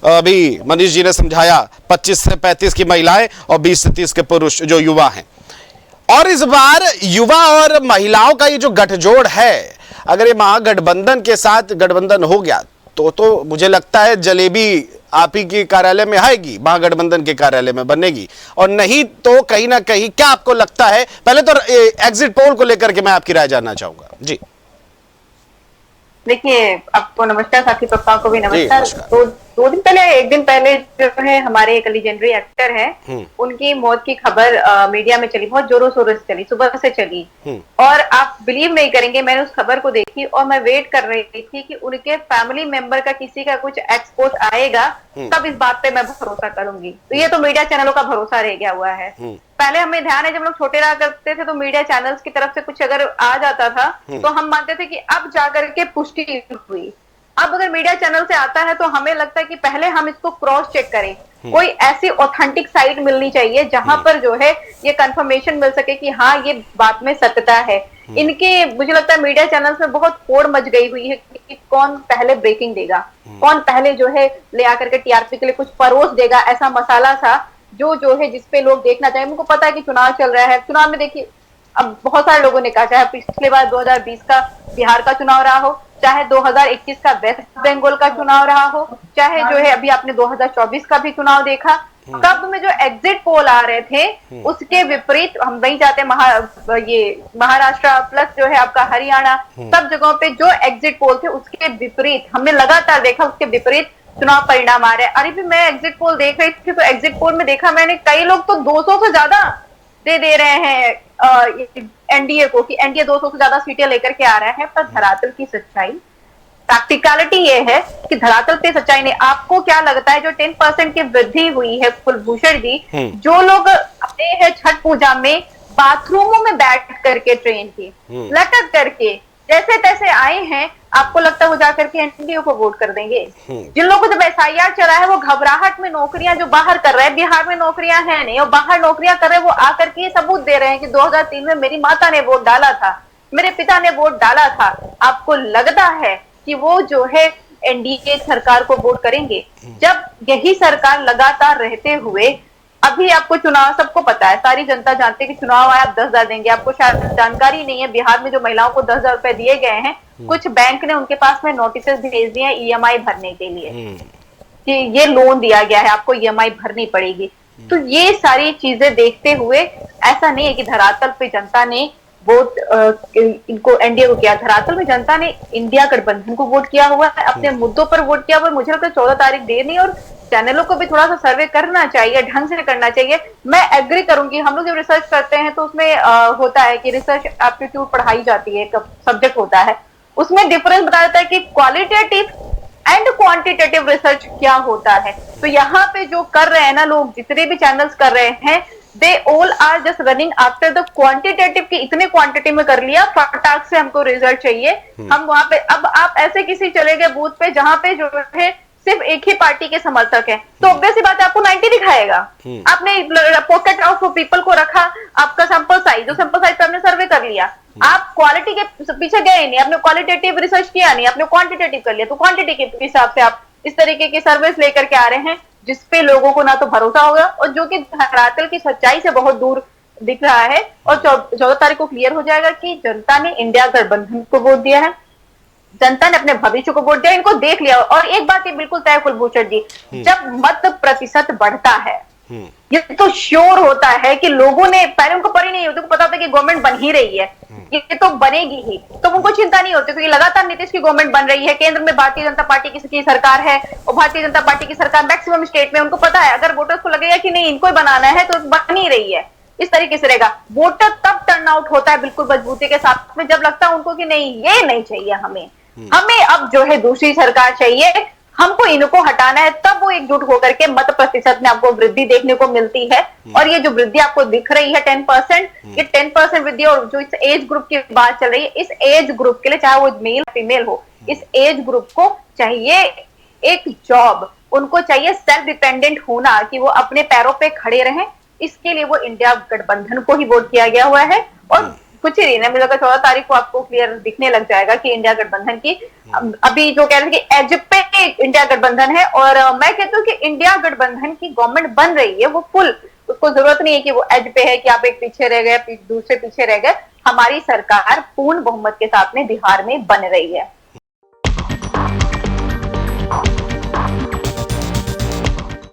अभी मनीष जी ने समझाया, 25 से 35 की महिलाएं और 20 से 30 के पुरुष जो युवा हैं। और इस बार युवा और महिलाओं का ये जो गठजोड़ है, अगर ये महागठबंधन के साथ गठबंधन हो गया तो मुझे लगता है जलेबी आप ही के कार्यालय में आएगी, महागठबंधन के कार्यालय में बनेगी। और नहीं तो कहीं ना कहीं, क्या आपको लगता है, पहले तो एग्जिट पोल को लेकर के मैं आपकी राय जानना चाहूंगा जी। देखिए, आपको नमस्कार, साथी पप्पा को भी नमस्कार। तो 2 दिन पहले, 1 दिन पहले जो है हमारे एक लीजेंडरी एक्टर है, उनकी मौत की खबर मीडिया में चली, बहुत जोरों शोरों से चली, सुबह से चली। और आप बिलीव नहीं करेंगे, मैंने उस खबर को देखी और मैं वेट कर रही थी कि उनके फैमिली मेंबर का किसी का कुछ एक्सपोज आएगा, तब इस बात पे मैं भरोसा करूंगी। तो ये तो मीडिया चैनलों का भरोसा रह गया हुआ है। पहले हमें ध्यान है, जब लोग छोटे रहा करते थे तो मीडिया चैनल्स की तरफ से कुछ अगर आ जाता था तो हम मानते थे कि अब जाकर के पुष्टि हुई। अब अगर मीडिया चैनल से आता है तो हमें लगता है कि पहले हम इसको क्रॉस चेक करें, कोई ऐसी ऑथेंटिक साइट मिलनी चाहिए जहां पर जो है ये कंफर्मेशन मिल सके कि हाँ, ये बात में सत्यता है। इनके, मुझे लगता है मीडिया चैनल्स में बहुत होड़ मच गई हुई है कि कौन पहले ब्रेकिंग देगा, कौन पहले जो है ले आकर के टीआरपी के लिए कुछ परोस देगा, ऐसा मसाला सा जो है जिसपे लोग देखना चाहे। उनको पता है कि चुनाव चल रहा है, चुनाव में देखिए अब बहुत सारे लोगों ने कहा, चाहे पिछले बार 2020 का बिहार का चुनाव रहा हो, चाहे 2021 का वेस्ट बंगाल का चुनाव रहा हो, चाहे जो है अभी आपने 2024 का भी चुनाव देखा, तब में जो एग्जिट पोल आ रहे थे उसके विपरीत हम नहीं चाहते, महाराष्ट्र प्लस जो है आपका हरियाणा, सब जगहों पे जो एग्जिट पोल थे उसके विपरीत हमने लगातार देखा, उसके विपरीत चुनाव परिणाम आ रहे हैं। अरे भी मैं एग्जिट पोल देख रही थी तो एग्जिट पोल में देखा मैंने, कई लोग तो 200 से ज्यादा दे रहे हैं एनडीए को, कि एनडीए 200 से ज्यादा सीटें लेकर के आ रहा है। पर धरातल की सच्चाई, प्रैक्टिकलिटी ये है कि धरातल पे सच्चाई नहीं। आपको क्या लगता है जो 10% की वृद्धि हुई है कुलभूषण जी, जो लोग अपने हैं छठ पूजा में बाथरूमों में बैठ करके ट्रेन की लटक करके जैसे तैसे आए हैं, आपको लगता है वो जाकर के एनडीए को वोट कर देंगे? जिन लोगों को जब एसआईआर चला है वो घबराहट में नौकरियां जो बाहर कर रहे हैं, बिहार में नौकरियां हैं नहीं और बाहर नौकरियां कर रहे हैं, वो आकर के सबूत दे रहे हैं कि 2003 में मेरी माता ने वोट डाला था, मेरे पिता ने वोट डाला था। आपको लगता है कि वो जो है एनडीए सरकार को वोट करेंगे? जब यही सरकार लगातार रहते हुए, अभी आपको चुनाव, सबको पता है, सारी जनता जानती है कि चुनाव आया, आप 10,000 देंगे। आपको शायद जानकारी नहीं है, बिहार में जो महिलाओं को 10,000 रुपए दिए गए हैं, कुछ बैंक ने उनके पास में नोटिस भेज दिए हैं ईएमआई भरने के लिए कि ये लोन दिया गया है, आपको ईएमआई भरनी पड़ेगी। तो ये सारी चीजें देखते हुए ऐसा नहीं है कि धरातल पे जनता ने वोट इनको एनडीए को किया, धरातल में जनता ने इंडिया गठबंधन को वोट किया हुआ है, अपने मुद्दों पर वोट किया हुआ है। मुझे लगता है 14 तारीख देर नहीं, और चैनलों को भी थोड़ा सा सर्वे करना चाहिए, ढंग से करना चाहिए। मैं एग्री करूंगी, हम लोग जब रिसर्च करते हैं तो उसमें होता है कि रिसर्च एप्टीट्यूड पढ़ाई जाती है, सब्जेक्ट होता है, उसमें डिफरेंस बता देता है कि क्वालिटेटिव एंड क्वांटिटेटिव रिसर्च क्या होता है। तो यहाँ पे जो कर रहे हैं ना लोग, जितने भी चैनल्स कर रहे हैं, they all are just running after the quantitative, की इतने क्वांटिटी में कर लिया, फटाक से हमको रिजल्ट चाहिए। हम वहां पे, अब आप ऐसे किसी चले गए बूथ पे जहां पे जो है सिर्फ एक ही पार्टी के समर्थक हैं, तो ऑब्वियस सी बात है आपको 90 दिखाएगा। आपने पॉकेट ऑफ पीपल को रखा, आपका सैंपल साइज, जो सैंपल साइज पे आपने सर्वे कर लिया, आप क्वालिटी के पीछे गए नहीं, आपने क्वालिटेटिव रिसर्च किया नहीं, आपने क्वांटिटेटिव कर लिया, तो क्वांटिटी के हिसाब से आप इस तरीके की सर्विस लेकर के आ रहे हैं जिसपे लोगों को ना तो भरोसा होगा, और जो कि धरातल की सच्चाई से बहुत दूर दिख रहा है। और 14 तारीख को क्लियर हो जाएगा कि जनता ने इंडिया गठबंधन को वोट दिया है, जनता ने अपने भविष्य को वोट दिया, इनको देख लिया। और एक बात ये बिल्कुल तय कुलभूषण जी, जब मत प्रतिशत बढ़ता है, ये तो श्योर होता है कि लोगों ने, पहले उनको पड़ी नहीं होती, पता था कि गवर्नमेंट बन ही रही है, ये तो बनेगी ही, तो उनको चिंता नहीं होती, क्योंकि लगातार नीतीश की गवर्नमेंट बन रही है, केंद्र में भारतीय जनता पार्टी की सरकार है, और भारतीय जनता पार्टी की सरकार मैक्सिमम स्टेट में, उनको पता है अगर वोटर्स को लगेगा कि नहीं इनको ही बनाना है तो बन ही रही है, इस तरीके से रहेगा। वोटर तब टर्न आउट होता है बिल्कुल मजबूती के साथ में, जब लगता है उनको कि नहीं ये नहीं चाहिए, हमें अब जो है दूसरी सरकार चाहिए, हमको इनको हटाना है, तब वो एकजुट होकर के मत प्रतिशत में आपको वृद्धि देखने को मिलती है। और ये जो वृद्धि आपको दिख रही है 10%, ये 10% वृद्धि, और जो इस एज ग्रुप की बात चल रही है, इस एज ग्रुप के लिए, चाहे वो मेल फीमेल हो, इस एज ग्रुप को चाहिए एक जॉब, उनको चाहिए सेल्फ डिपेंडेंट होना, कि वो अपने पैरों पे खड़े रहें। इसके लिए वो इंडिया गठबंधन को ही वोट किया गया हुआ है। और कुछ ही दिन है, मुझे लगता है 14 तारीख को आपको क्लियर दिखने लग जाएगा कि इंडिया गठबंधन की अभी जो कह रहे हैं कि एज पे इंडिया गठबंधन है। और मैं कहती हूँ कि इंडिया गठबंधन की गवर्नमेंट बन रही है, वो फुल, उसको जरूरत नहीं है कि वो एज पे है कि आप एक पीछे रह गए, दूसरे पीछे रह गए। हमारी सरकार पूर्ण बहुमत के साथ में बिहार में बन रही है।